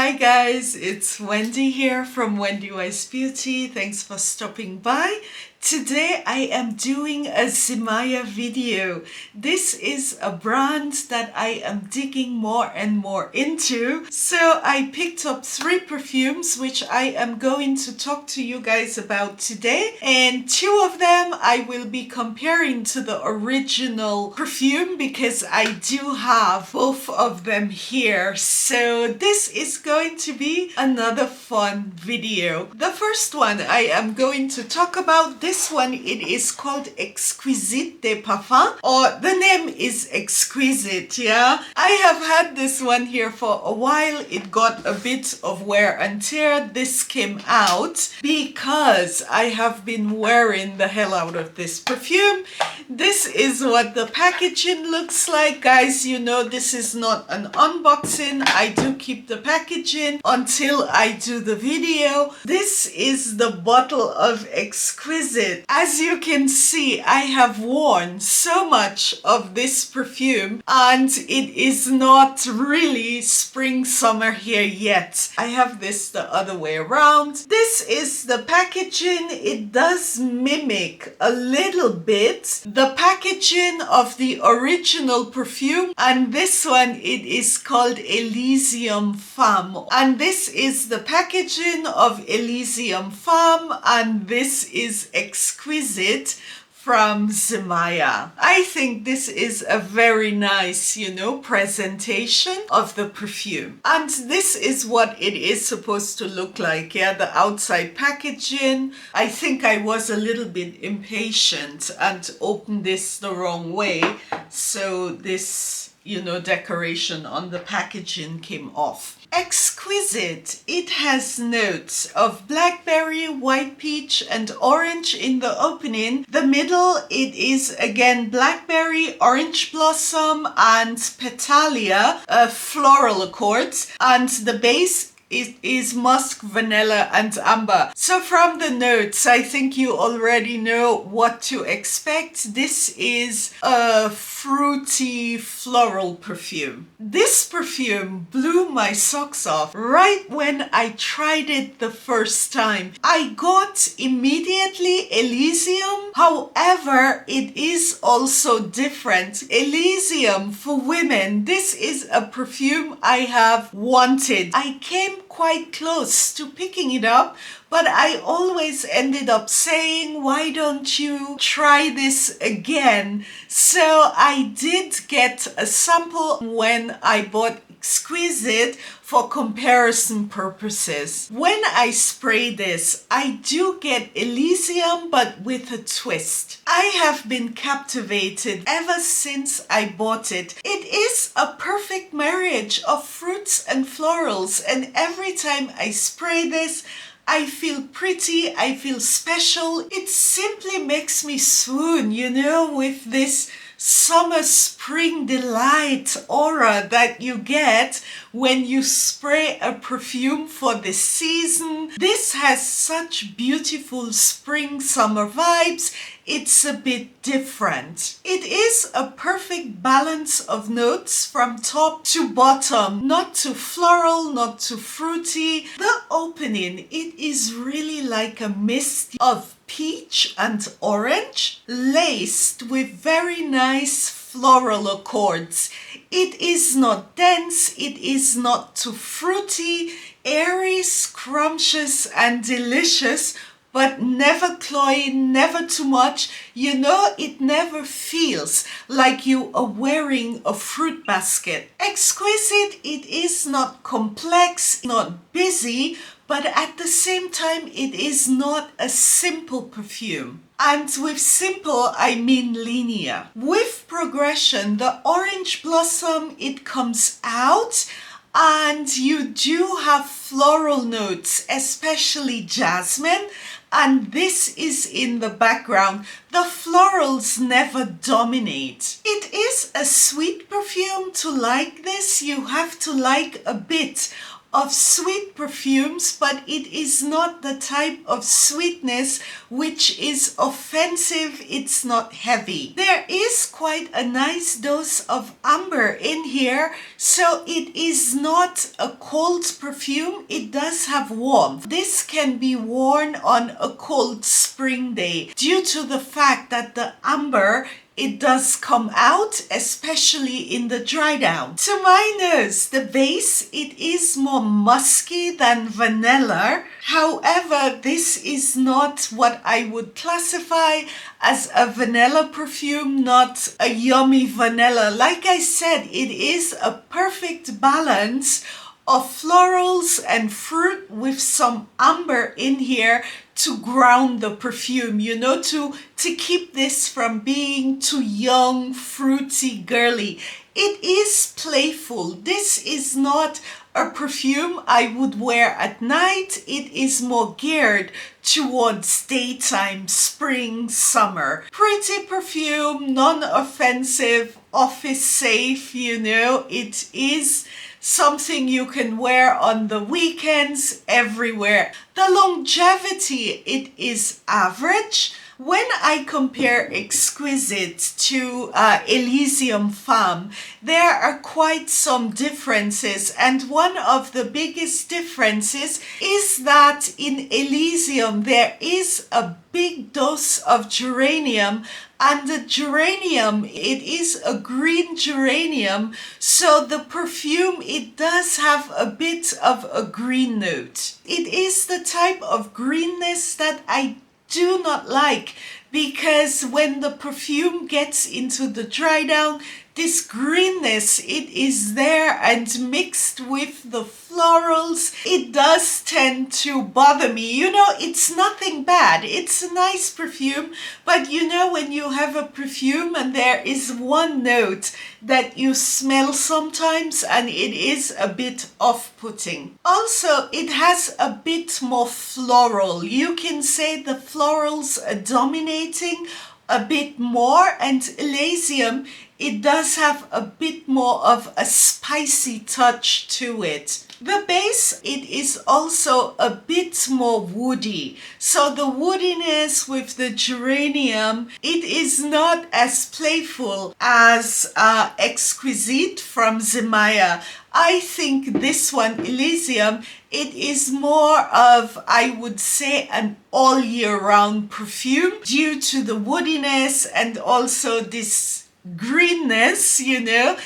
Hi guys, it's Wendy here from Wendy Wise Beauty. Thanks for stopping by. Today I am doing a Zimaya video. This is a brand that I am digging more and more into. So I picked up 3 perfumes which I am going to talk to you guys about today. And 2 of them I will be comparing to the original perfume because I do have both of them here. So this is going to be another fun video. The first one I am going to talk about, this one, it is called Exquisite EdP, or the name is Exquisite, yeah? I have had this one here for a while. It got a bit of wear and tear. This came out because I have been wearing the hell out of this perfume. This is what the packaging looks like. Guys, you know this is not an unboxing. I do keep the packaging until I do the video. This is the bottle of Exquisite. As you can see, I have worn so much of this perfume and it is not really spring summer here yet. I have this the other way around. This is the packaging. It does mimic a little bit the packaging of the original perfume, and this one, it is called Elysium Femme, and this is the packaging of Elysium Femme, and this is Exquisite from Zimaya. I think this is a very nice, you know, presentation of the perfume. And this is what it is supposed to look like, yeah, the outside packaging. I think I was a little bit impatient and opened this the wrong way. So this, you know, decoration on the packaging came off. Exquisite. It has notes of blackberry, white peach and orange in the opening. The middle, it is again blackberry, orange blossom and petalia, floral accords, and the base it is musk, vanilla and amber. So from the notes, I think you already know what to expect. This is a fruity floral perfume. This perfume blew my socks off right when I tried it the first time. I got immediately Elysium. However, it is also different. Elysium for women. This is a perfume I have wanted. I came quite close to picking it up, but I always ended up saying, why don't you try this again? So I did get a sample when I bought Exquisite for comparison purposes. When I spray this, I do get Elysium, but with a twist. I have been captivated ever since I bought it. It is a perfect marriage of fruits and florals, and every time I spray this, I feel pretty, I feel special. It simply makes me swoon, you know, with this summer spring delight aura that you get when you spray a perfume for the season. This has such beautiful spring summer vibes. It's a bit different. It is a perfect balance of notes from top to bottom, not too floral, not too fruity. The opening, it is really like a mist of peach and orange laced with very nice floral accords. It is not dense, it is not too fruity, airy, scrumptious and delicious, but never cloying, never too much. You know, it never feels like you are wearing a fruit basket. Exquisite, it is not complex, not busy, but at the same time, it is not a simple perfume. And with simple, I mean linear. With progression, the orange blossom, it comes out, and you do have floral notes, especially jasmine, and this is in the background. The florals never dominate. It is a sweet perfume. To like this, you have to like a bit of sweet perfumes, but it is not the type of sweetness which is offensive. It's not heavy. There is quite a nice dose of amber in here, so it is not a cold perfume. It does have warmth. This can be worn on a cold spring day due to the fact that the amber, it does come out, especially in the dry down. To my nose, the base, it is more musky than vanilla. However, this is not what I would classify as a vanilla perfume, not a yummy vanilla. Like I said, it is a perfect balance of florals and fruit with some amber in here to ground the perfume, you know, to keep this from being too young, fruity, girly. It is playful. This is not a perfume I would wear at night. It is more geared towards daytime, spring, summer. Pretty perfume, non-offensive, office safe, you know. It is something you can wear on the weekends, everywhere. The longevity, it is average. When I compare Exquisite to Elysium Femme, there are quite some differences, and one of the biggest differences is that in Elysium there is a big dose of geranium, and the geranium, it is a green geranium, so the perfume, it does have a bit of a green note. It is the type of greenness that I do not like, because when the perfume gets into the dry down, this greenness, it is there, and mixed with the florals, it does tend to bother me. You know, it's nothing bad. It's a nice perfume, but you know, when you have a perfume and there is one note that you smell sometimes and it is a bit off-putting. Also, it has a bit more floral. You can say the florals are dominating a bit more, and Elysium, it does have a bit more of a spicy touch to it. The base, it is also a bit more woody. So the woodiness with the geranium, it is not as playful as Exquisite from Zimaya. I think this one, Elysium, it is more of, I would say, an all year round perfume due to the woodiness and also this greenness, you know.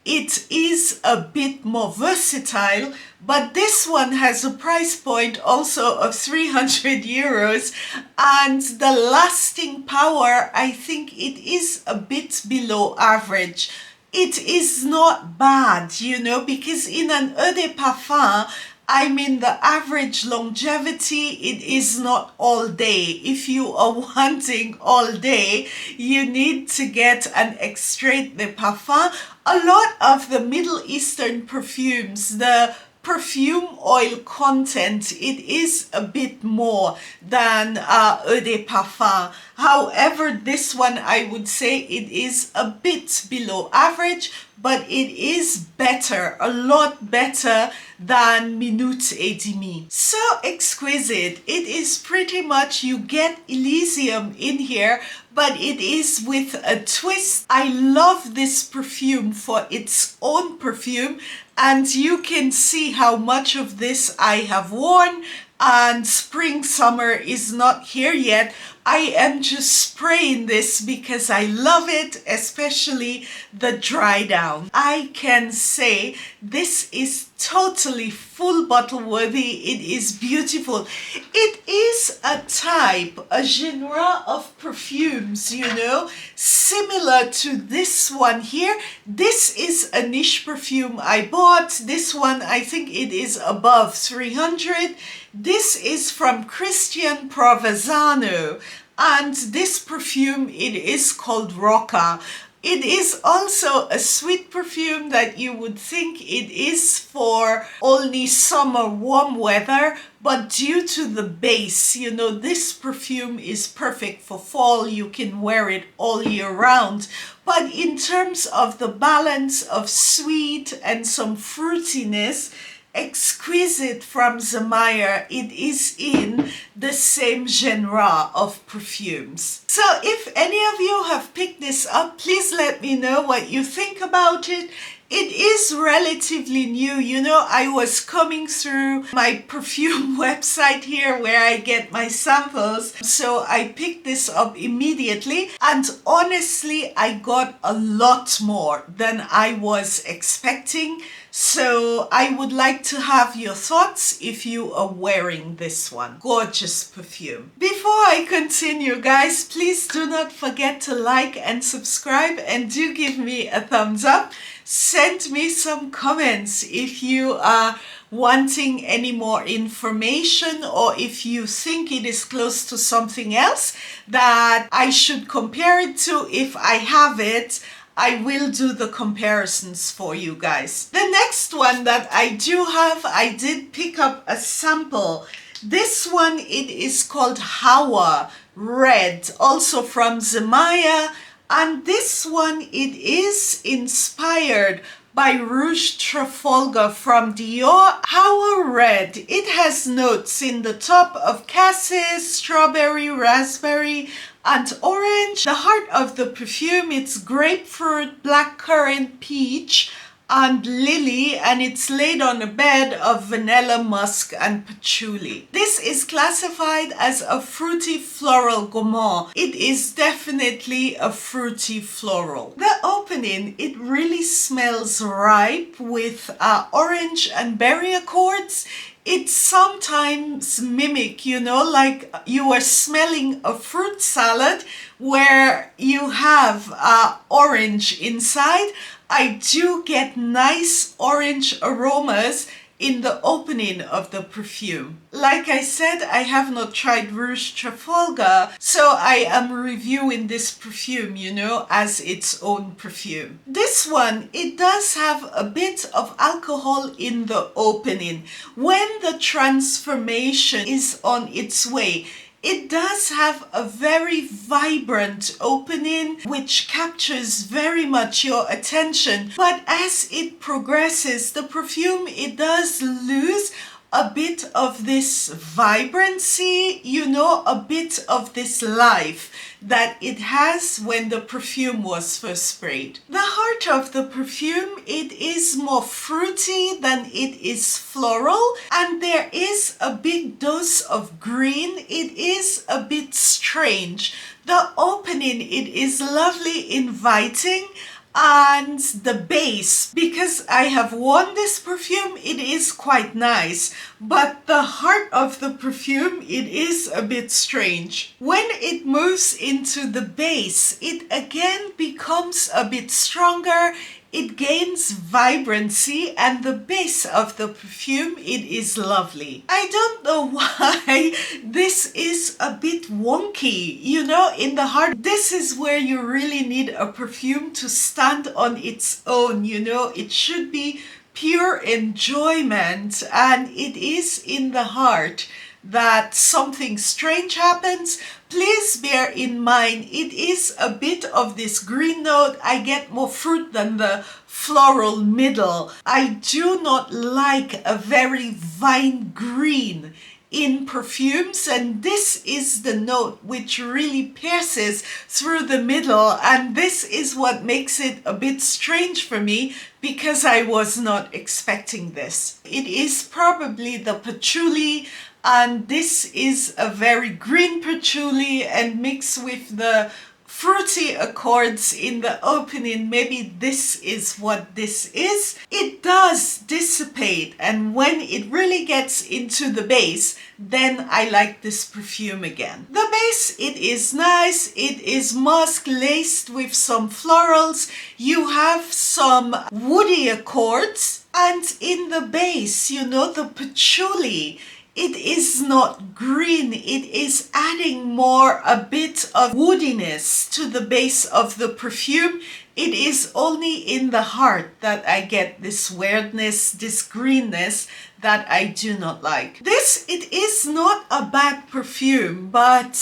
It is a bit more versatile, but this one has a price point also of 300 euros, and the lasting power, I think it is a bit below average. It is not bad, you know, because in an eau de parfum, I mean, the average longevity, it is not all day. If you are wanting all day, you need to get an extrait de parfum. A lot of the Middle Eastern perfumes, the perfume oil content, it is a bit more than eau de parfum. However, this one, I would say it is a bit below average, but it is better, a lot better than Minute et Demi. So Exquisite, it is pretty much, you get Elysium in here, but it is with a twist. I love this perfume for its own perfume, and you can see how much of this I have worn, and spring summer is not here yet. I am just spraying this because I love it, especially the dry down. I can say this is totally full bottle worthy. It is beautiful. It is a type, a genre of perfumes, you know, similar to this one here. This is a niche perfume I bought. This one, I think it is above 300. This is from Christian Provenzano, and this perfume, it is called Roja. It is also a sweet perfume that you would think it is for only summer warm weather, but due to the base, you know, this perfume is perfect for fall. You can wear it all year round. But in terms of the balance of sweet and some fruitiness, Exquisite from Zimaya, it is in the same genre of perfumes. So if any of you have picked this up, please let me know what you think about it. It is relatively new. You know, I was coming through my perfume website here where I get my samples. So I picked this up immediately, and honestly, I got a lot more than I was expecting. So I would like to have your thoughts if you are wearing this one. Gorgeous perfume. Before I continue, guys, please do not forget to like and subscribe, and do give me a thumbs up. Send me some comments if you are wanting any more information, or if you think it is close to something else that I should compare it to. If I have it, I will do the comparisons for you guys. The next one that I do have, I did pick up a sample. This one, it is called Hawwa Red, also from Zimaya. And this one, it is inspired by Rouge Trafalgar from Dior. Hawwa Red, it has notes in the top of cassis, strawberry, raspberry, and orange. The heart of the perfume, it's grapefruit, blackcurrant, peach, and lily, and it's laid on a bed of vanilla, musk, and patchouli. This is classified as a fruity floral gourmand. It is definitely a fruity floral. The opening, it really smells ripe with orange and berry accords. It sometimes mimic, you know, like you are smelling a fruit salad where you have orange inside. I do get nice orange aromas in the opening of the perfume. Like I said, I have not tried Rouge Trafalgar, so I am reviewing this perfume, you know, as its own perfume. This one, it does have a bit of alcohol in the opening. When the transformation is on its way, it does have a very vibrant opening which captures very much your attention. But as it progresses, the perfume, it does lose a bit of this vibrancy, you know, a bit of this life that it has when the perfume was first sprayed. The heart of the perfume, it is more fruity than it is floral, and there is a big dose of green. It is a bit strange. The opening, it is lovely, inviting. And the base, because I have worn this perfume, it is quite nice, but the heart of the perfume, it is a bit strange. When it moves into the base, it again becomes a bit stronger. It gains vibrancy, and the base of the perfume, it is lovely. I don't know why this is a bit wonky, you know, in the heart. This is where you really need a perfume to stand on its own, you know. It should be pure enjoyment, and it is in the heart that something strange happens. Please bear in mind, it is a bit of this green note. I get more fruit than the floral middle. I do not like a very vine green in perfumes, and this is the note which really pierces through the middle, and this is what makes it a bit strange for me, because I was not expecting this. It is probably the patchouli, and this is a very green patchouli, and mixed with the fruity accords in the opening, maybe this is what this is. It does dissipate, and when it really gets into the base, then I like this perfume again. The base, it is nice. It is musk laced with some florals. You have some woody accords, and in the base, you know, the patchouli, it is not green. It is adding more, a bit of woodiness to the base of the perfume. It is only in the heart that I get this weirdness, this greenness that I do not like. This, it is not a bad perfume, but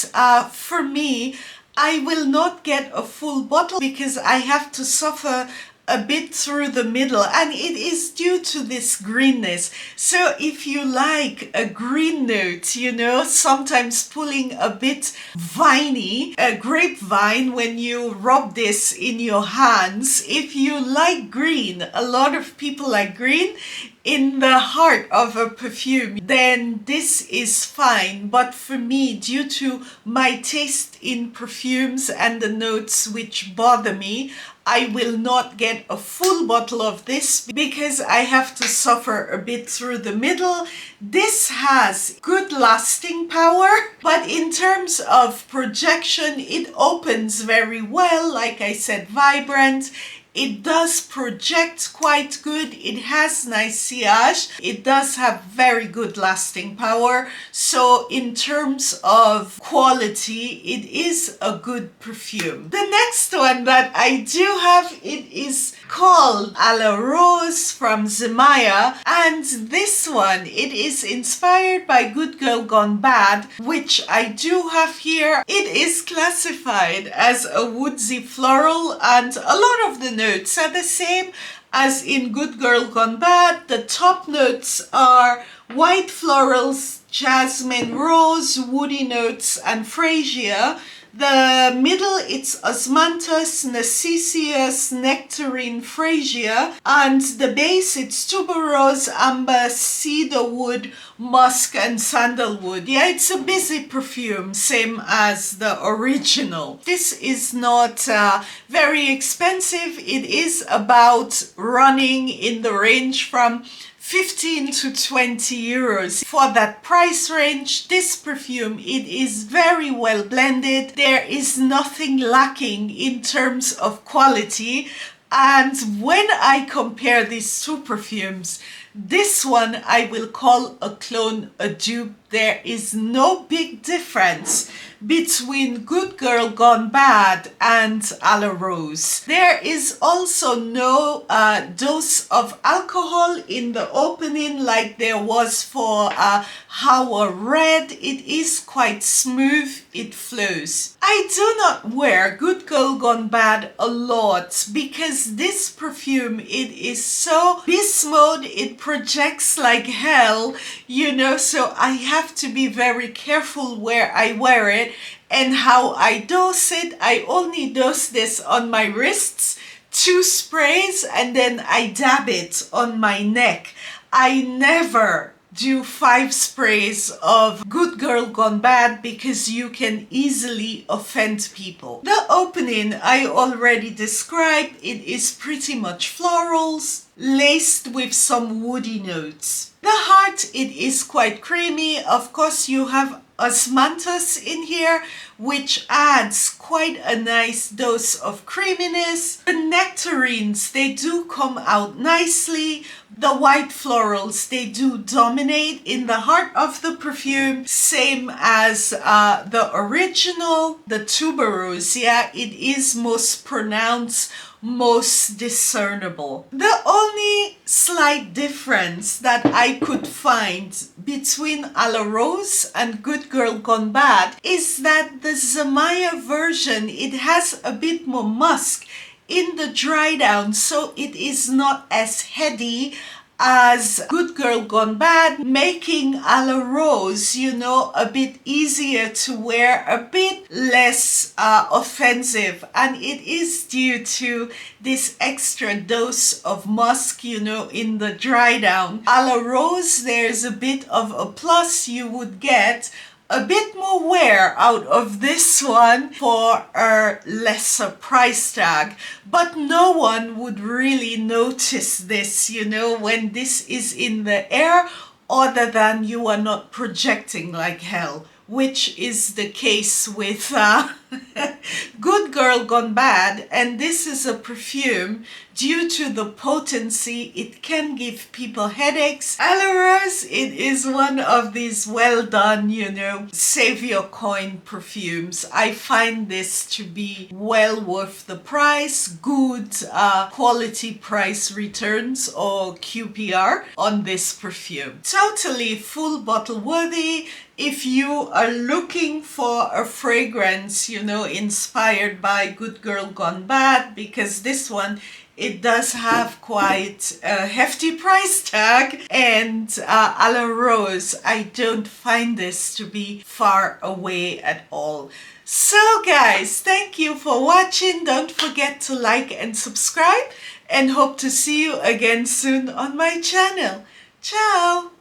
for me, I will not get a full bottle because I have to suffer a bit through the middle, and it is due to this greenness. So if you like a green note, you know, sometimes pulling a bit viney, a grapevine when you rub this in your hands. If you like green, a lot of people like green in the heart of a perfume, then this is fine. But for me, due to my taste in perfumes and the notes which bother me, I will not get a full bottle of this because I have to suffer a bit through the middle. This has good lasting power, but in terms of projection, it opens very well. Like I said, vibrant. It does project quite good. It has nice sillage. It does have very good lasting power. So in terms of quality, it is a good perfume. The next one that I do have, it is called A La Rose from Zimaya. And this one, it is inspired by Good Girl Gone Bad, which I do have here. It is classified as a woodsy floral, and a lot of the notes are the same as in Good Girl Gone Bad. The top notes are white florals, jasmine, rose, woody notes, and freesia. The middle, it's osmanthus, narcissus, nectarine, freesia. And the base, it's tuberose, amber, cedarwood, musk, and sandalwood. Yeah, it's a busy perfume, same as the original. This is not very expensive. It is about running in the range from 15 to 20 euros. For that price range, this perfume, it is very well blended. There is nothing lacking in terms of quality. And when I compare these two perfumes, this one I will call a clone, a dupe. There is no big difference between Good Girl Gone Bad and A La Rose. There is also no dose of alcohol in the opening like there was for Hawwa Red. It is quite smooth, it flows. I do not wear Good Girl Gone Bad a lot because this perfume, it is so beast mode, it projects like hell, you know, so I have to be very careful where I wear it and how I dose it. I only dose this on my wrists, 2 sprays, and then I dab it on my neck. I never do 5 sprays of Good Girl Gone Bad because you can easily offend people. The opening I already described. It is pretty much florals laced with some woody notes. The heart, it is quite creamy. Of course, you have osmanthus in here, which adds quite a nice dose of creaminess. The nectarines, they do come out nicely. The white florals, they do dominate in the heart of the perfume, same as the original. The tuberose, yeah, it is most pronounced, most discernible. The only slight difference that I could find between A La Rose and Good Girl Gone Bad is that the Zimaya version, it has a bit more musk in the dry down, so it is not as heady as Good Girl Gone Bad, making A La Rose, you know, a bit easier to wear, a bit less offensive. And it is due to this extra dose of musk, you know, in the dry down. A La Rose, there's a bit of a plus. You would get a bit more wear out of this one for a lesser price tag, but no one would really notice this, you know, when this is in the air, other than you are not projecting like hell, which is the case with Good Girl Gone Bad. And this is a perfume, due to the potency, it can give people headaches. A La Rose, it is one of these well done, you know, save your coin perfumes. I find this to be well worth the price, good quality price returns or QPR on this perfume. Totally full bottle worthy. If you are looking for a fragrance, you know, inspired by Good Girl Gone Bad, because this one, it does have quite a hefty price tag, and A La Rose, I don't find this to be far away at all. So guys, thank you for watching. Don't forget to like and subscribe, and hope to see you again soon on my channel. Ciao!